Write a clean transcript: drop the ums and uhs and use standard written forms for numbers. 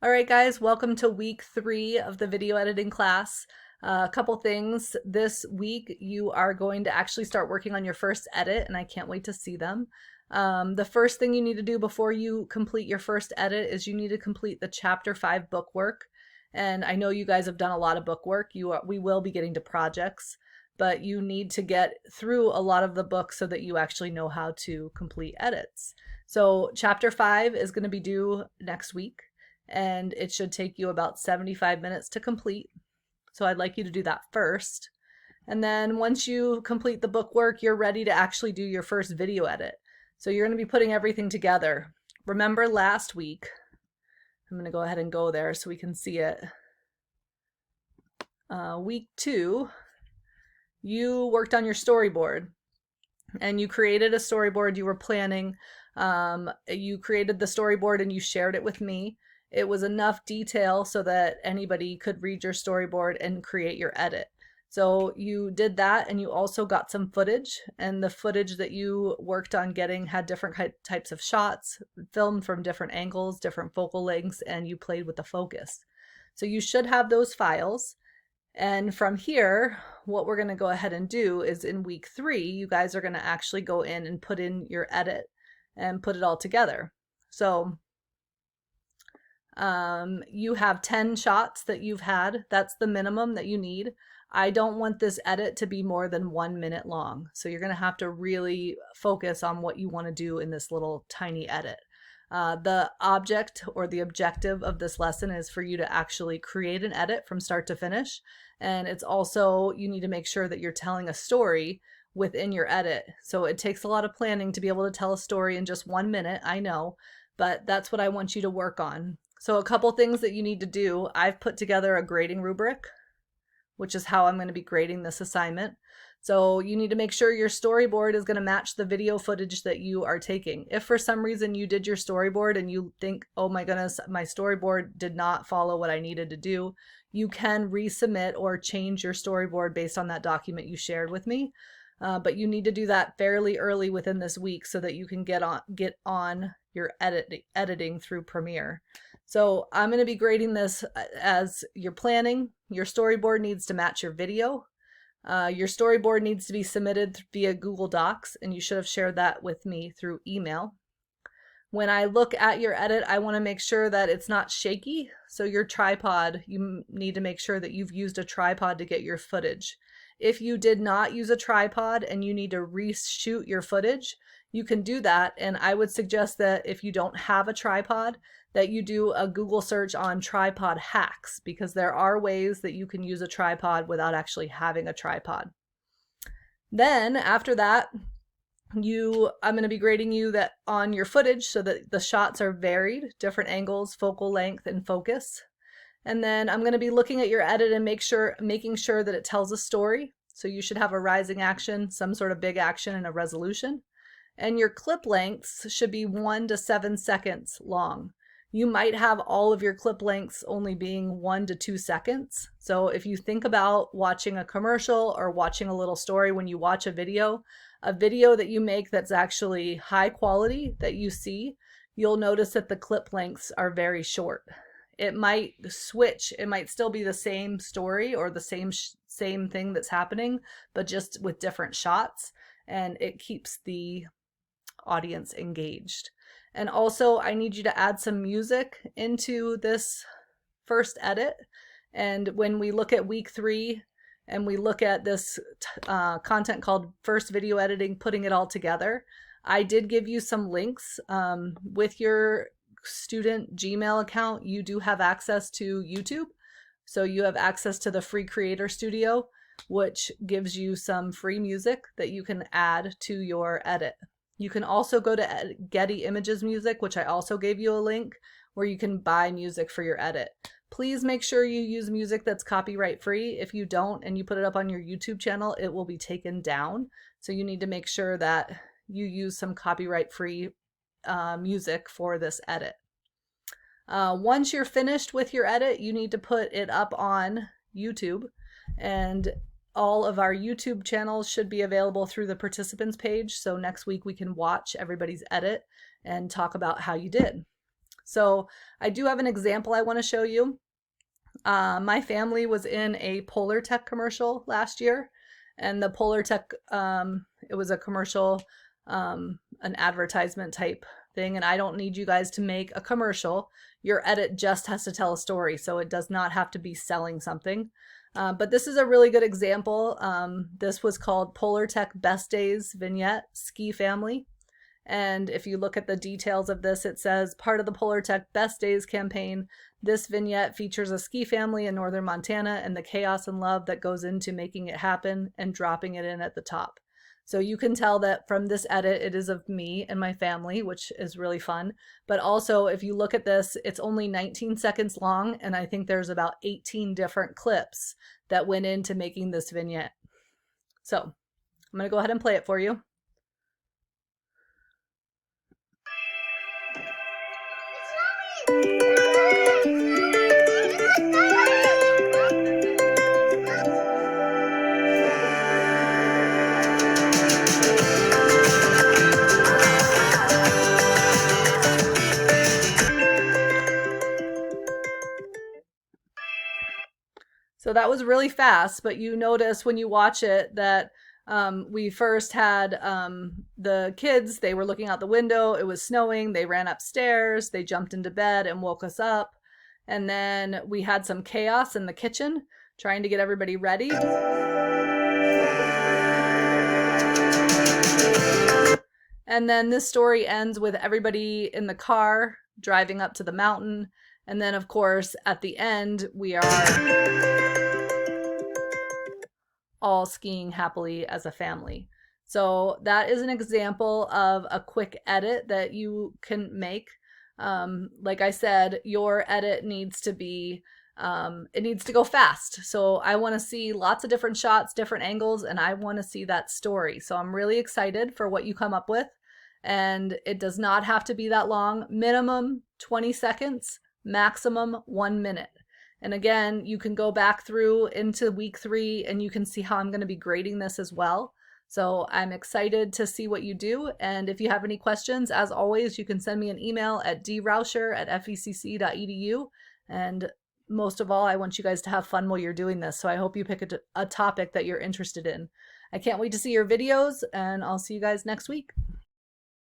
All right, guys, welcome to week 3 of the video editing class. A couple things. This week, you are going to actually start working on your first edit, and I can't wait to see them. The first thing you need to do before you complete your first edit is you need to complete the Chapter 5 book work. And I know you guys have done a lot of book work. We will be getting to projects, but you need to get through a lot of the book so that you actually know how to complete edits. So Chapter 5 is going to be due next week, and it should take you about 75 minutes to complete. So I'd like you to do that first. And then once you complete the book work, you're ready to actually do your first video edit. So you're going to be putting everything together. Remember last week, I'm going to go ahead and go there so we can see it. Week 2, you worked on your storyboard and you created a storyboard you were planning. You created the storyboard and you shared it with me. It was enough detail so that anybody could read your storyboard and create your edit. So you did that, and you also got some footage, and the footage that you worked on getting had different types of shots, filmed from different angles, different focal lengths, and you played with the focus. So you should have those files. And from here, what we're going to go ahead and do is in week 3, you guys are going to actually go in and put in your edit and put it all together. So you have 10 shots that you've had. That's the minimum that you need. I don't want this edit to be more than 1 minute long. So you're going to have to really focus on what you want to do in this little tiny edit. The object or the objective of this lesson is for you to actually create an edit from start to finish. And it's also, you need to make sure that you're telling a story within your edit. So it takes a lot of planning to be able to tell a story in just 1 minute, I know, but that's what I want you to work on. So a couple things that you need to do. I've put together a grading rubric, which is how I'm going to be grading this assignment. So you need to make sure your storyboard is going to match the video footage that you are taking. If for some reason you did your storyboard and you think, oh my goodness, my storyboard did not follow what I needed to do, you can resubmit or change your storyboard based on that document you shared with me. But you need to do that fairly early within this week so that you can get on your editing through Premiere. So I'm going to be grading this as you're planning. Your storyboard needs to match your video. Your storyboard needs to be submitted via Google Docs, and you should have shared that with me through email. When I look at your edit, I want to make sure that it's not shaky. So your tripod, you need to make sure that you've used a tripod to get your footage. If you did not use a tripod and you need to reshoot your footage, you can do that. And I would suggest that if you don't have a tripod, that you do a Google search on tripod hacks, because there are ways that you can use a tripod without actually having a tripod. Then after that, I'm going to be grading you that on your footage so that the shots are varied, different angles, focal length, and focus. And then I'm going to be looking at your edit and making sure that it tells a story. So you should have a rising action, some sort of big action, and a resolution. And your clip lengths should be 1 to 7 seconds long. You might have all of your clip lengths only being 1 to 2 seconds. So if you think about watching a commercial or watching a little story when you watch a video that you make that's actually high quality that you see, you'll notice that the clip lengths are very short. It might switch. It might still be the same story or the same thing that's happening, but just with different shots, and it keeps the audience engaged. And also, I need you to add some music into this first edit. And when we look at week 3 and we look at this content called First Video Editing, Putting It All Together, I did give you some links. With your student Gmail account, you do have access to YouTube. So you have access to the free Creator Studio, which gives you some free music that you can add to your edit. You can also go to Getty Images Music, which I also gave you a link, where you can buy music for your edit. Please make sure you use music that's copyright free. If you don't and you put it up on your YouTube channel, it will be taken down. So you need to make sure that you use some copyright free music for this edit. Once you're finished with your edit, you need to put it up on YouTube, and all of our YouTube channels should be available through the participants page. So next week we can watch everybody's edit and talk about how you did. So I do have an example I want to show you. My family was in a Polartec commercial last year, and the Polartec, it was a commercial, an advertisement type thing, and I don't need you guys to make a commercial. Your edit just has to tell a story, so it does not have to be selling something. But this is a really good example. This was called Polartec Best Days Vignette Ski Family. And if you look at the details of this, it says part of the Polartec Best Days campaign. This vignette features a ski family in northern Montana and the chaos and love that goes into making it happen and dropping it in at the top. So you can tell that from this edit, it is of me and my family, which is really fun. But also, if you look at this, it's only 19 seconds long, and I think there's about 18 different clips that went into making this vignette. So I'm going to go ahead and play it for you. So that was really fast, but you notice when you watch it that we first had the kids, they were looking out the window, it was snowing, they ran upstairs, they jumped into bed and woke us up. And then we had some chaos in the kitchen, trying to get everybody ready. And then this story ends with everybody in the car driving up to the mountain. And then, of course, at the end, we are all skiing happily as a family. So that is an example of a quick edit that you can make. Like I said, your edit needs to be, it needs to go fast. So I want to see lots of different shots, different angles, and I want to see that story. So I'm really excited for what you come up with. And it does not have to be that long. Minimum 20 seconds, maximum 1 minute. And again, you can go back through into week 3 and you can see how I'm going to be grading this as well. So I'm excited to see what you do. And if you have any questions, as always, you can send me an email at drauscher@fecc.edu. And most of all, I want you guys to have fun while you're doing this. So I hope you pick a topic that you're interested in. I can't wait to see your videos, and I'll see you guys next week.